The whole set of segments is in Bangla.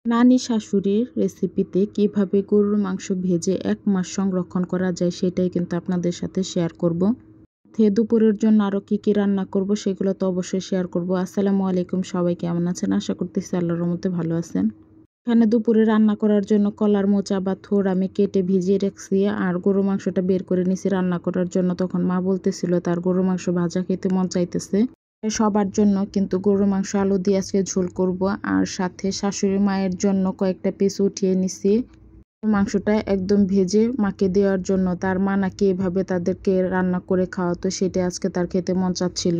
নানি শাশুড়ির রেসিপিতে কিভাবে গরুর মাংস ভেজে 1 মাস সংরক্ষণ করা যায় সেটাই কিন্তু আপনাদের সাথে শেয়ার করব। দুপুরের জন্য আরও কি রান্না করব সেগুলো তো অবশ্যই শেয়ার করব। আসসালামু আলাইকুম, সবাই কেমন আছেন? আশা করতেছি আল্লাহর রহমতে ভালো আছেন। এখানে দুপুরে রান্না করার জন্য কলার মোচা বা থোড় আমি কেটে ভিজিয়ে রাখছি, আর গরু মাংসটা বের করে নিছি রান্না করার জন্য। তখন মা বলতেছিল তার গরু মাংস ভাজা খেতে মন চাইতেছে। সবার জন্য কিন্তু গরুর মাংস আলু দিয়ে আজকে ঝোল করব, আর সাথে শাশুড়ি মায়ের জন্য কয়েকটা পিস উঠিয়ে নিছি মাংসটা একদম ভেজে মাকে দেওয়ার জন্য। তার মা নাকি এভাবে তাদেরকে রান্না করে খাওয়াতো, সেটা আজকে তার খেতে মন চাচ্ছিল।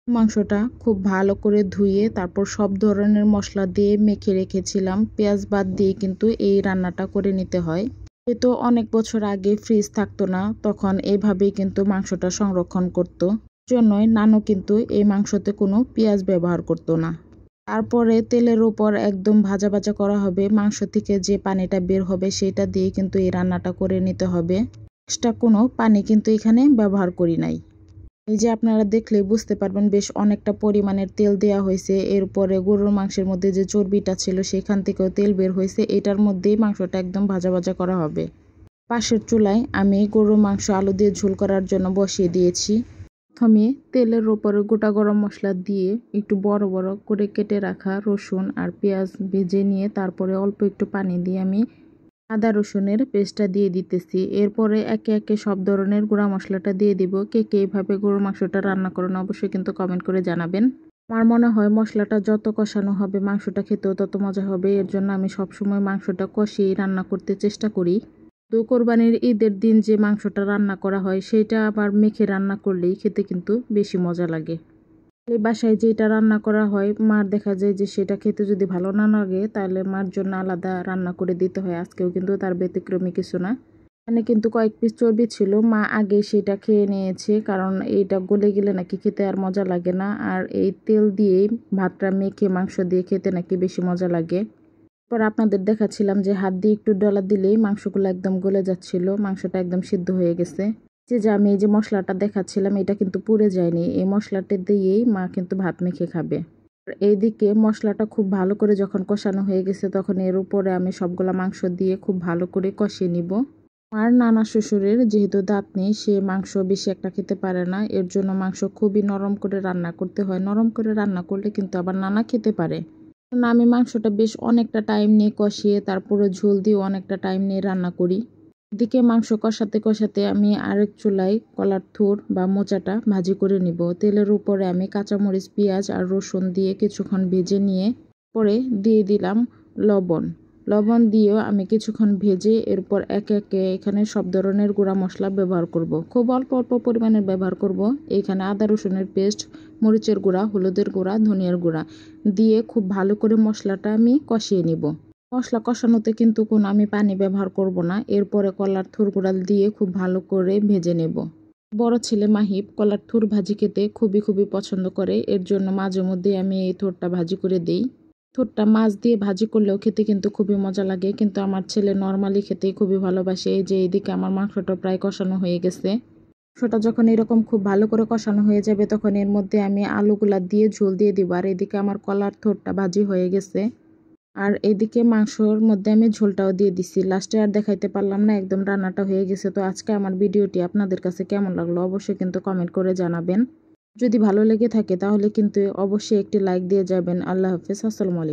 মাংসটা খুব ভালো করে ধুয়ে তারপর সব ধরনের মশলা দিয়ে মেখে রেখেছিলাম। পেঁয়াজ বাদ দিয়ে কিন্তু এই রান্নাটা করে নিতে হয়। তো অনেক বছর আগে ফ্রিজ থাকতো না, তখন এইভাবেই কিন্তু মাংসটা সংরক্ষণ করতো। জন্যই নানু কিন্তু এই মাংসতে কোনো পেঁয়াজ ব্যবহার করতো না। তারপরে তেলের উপর একদম ভাজা ভাজা করা হবে। মাংস থেকে যে পানিটা বের হবে সেটা দিয়ে কিন্তু এই রান্নাটা করে নিতে হবে। এক্সট্রা কোনো পানি কিন্তু এখানে ব্যবহার করি নাই। এই যে আপনারা দেখলে বুঝতে পারবেন বেশ অনেকটা পরিমাণের তেল দেওয়া হয়েছে। এরপরে গরুর মাংসের মধ্যে যে চর্বিটা ছিল সেখান থেকেও তেল বের হয়েছে। এটার মধ্যেই মাংসটা একদম ভাজা ভাজা করা হবে। পাশের চুলায় আমি গরুর মাংস আলু দিয়ে ঝোল করার জন্য বসিয়ে দিয়েছি। প্রথমে তেলের উপরে গোটা গরম মশলা দিয়ে একটু বড় বড় করে কেটে রাখা রসুন আর পেঁয়াজ ভেজে নিয়ে তারপরে অল্প একটু পানি দিয়ে আমি আদা রসুনের পেস্টটা দিয়ে দিতেছি। এরপরে একে একে সব ধরনের গুঁড়া মশলাটা দিয়ে দিব। কে এইভাবে গরুর মাংসটা রান্না করেন অবশ্যই কিন্তু কমেন্ট করে জানাবেন। আমার মনে হয় মশলাটা যত কষানো হবে মাংসটা খেতেও তত মজা হবে। এর জন্য আমি সবসময় মাংসটা কষিয়েই রান্না করতে চেষ্টা করি। তো কোরবানির ঈদের দিন যে মাংসটা রান্না করা হয় সেটা আবার মেখে রান্না করলেই খেতে কিন্তু বেশি মজা লাগে। এই বাসায় যেটা রান্না করা হয় মার দেখা যায় যে সেটা খেতে যদি ভালো না লাগে তাহলে মার জন্য আলাদা রান্না করে দিতে হয়। আজকেও কিন্তু তার ব্যতিক্রমী কিছু না। এখানে কিন্তু কয়েক পিস চর্বি ছিল, মা আগে সেটা খেয়ে নিয়েছে, কারণ এইটা গলে গেলে নাকি খেতে আর মজা লাগে না। আর এই তেল দিয়েই ভাতটা মেখে মাংস দিয়ে খেতে নাকি বেশি মজা লাগে। পর আপনাদের দেখাচ্ছিলাম যে হাত দিয়ে একটু ডলা দিলেই মাংসগুলো একদম গলে যাচ্ছিল, মাংসটা একদম সিদ্ধ হয়ে গেছে। যে আমি এই যে মশলাটা দেখাচ্ছিলাম এটা কিন্তু পুড়ে যায়নি। এই মশলাটা দিয়েই মা কিন্তু ভাত মেখে খাবে। আর এইদিকে মশলাটা খুব ভালো করে যখন কষানো হয়ে গেছে তখন এর উপরে আমি সবগুলা মাংস দিয়ে খুব ভালো করে কষিয়ে নিব। আর নানা শ্বশুরের যেহেতু দাঁত নেই, সে মাংস বেশি একটা খেতে পারে না। এর জন্য মাংস খুবই নরম করে রান্না করতে হয়। নরম করে রান্না করলে কিন্তু আবার নানা খেতে পারে। আমি মাংসটা বেশ অনেকটা টাইম নিয়ে কষিয়ে তারপরে ঝোল দিয়ে অনেকটা টাইম নিয়ে রান্না করি। এদিকে মাংস কষাতে কষাতে আমি আরেক চুলায় কলার থুর বা মোচাটা ভাজি করে নিব। তেলের উপরে আমি কাঁচামরিচ, পেঁয়াজ আর রসুন দিয়ে কিছুক্ষণ ভেজে নিয়ে পরে দিয়ে দিলাম লবণ। লবণ দিয়েও আমি কিছুক্ষণ ভেজে এরপর একে একে এখানে সব ধরনের গুঁড়া মশলা ব্যবহার করব। খুব অল্প অল্প পরিমাণের ব্যবহার করব। এখানে আদা রসুনের পেস্ট, মরিচের গুঁড়া, হলুদের গুঁড়া, ধনিয়ার গুঁড়া দিয়ে খুব ভালো করে মশলাটা আমি কষিয়ে নিব। মশলা কষানোতে কিন্তু কোনো আমি পানি ব্যবহার করব না। এরপরে কলার থুর গুঁড়া দিয়ে খুব ভালো করে ভেজে নেব। বড় ছেলে মাহিব কলার থুর ভাজি খেতে খুবই পছন্দ করে। এর জন্য মাঝে মধ্যে আমি এই থুরটা ভাজি করে দেই। থুরটা মাছ দিয়ে ভাজি করলেও খেতে কিন্তু খুবই মজা লাগে, কিন্তু আমার ছেলে নর্মালি খেতেই খুবই ভালোবাসে। এই যে এইদিকে আমার মাংসটা প্রায় কষানো হয়ে গেছে। মাংসটা যখন এরকম খুব ভালো করে কষানো হয়ে যাবে তখন এর মধ্যে আমি আলুগুলা দিয়ে ঝোল দিয়ে দিব। আর এদিকে আমার কলার থুরটা ভাজি হয়ে গেছে। আর এদিকে মাংসর মধ্যে আমি ঝোলটাও দিয়ে দিছি। লাস্টে আর দেখাইতে পারলাম না, একদম রান্নাটা হয়ে গেছে। তো আজকে আমার ভিডিওটি আপনাদের কাছে কেমন লাগলো অবশ্যই কিন্তু কমেন্ট করে জানাবেন। যদি ভালো লেগে থাকে তাহলে কিন্তু অবশ্যই একটি লাইক দিয়ে যাবেন। আল্লাহ হাফেজ, আসসালামু আলাইকুম।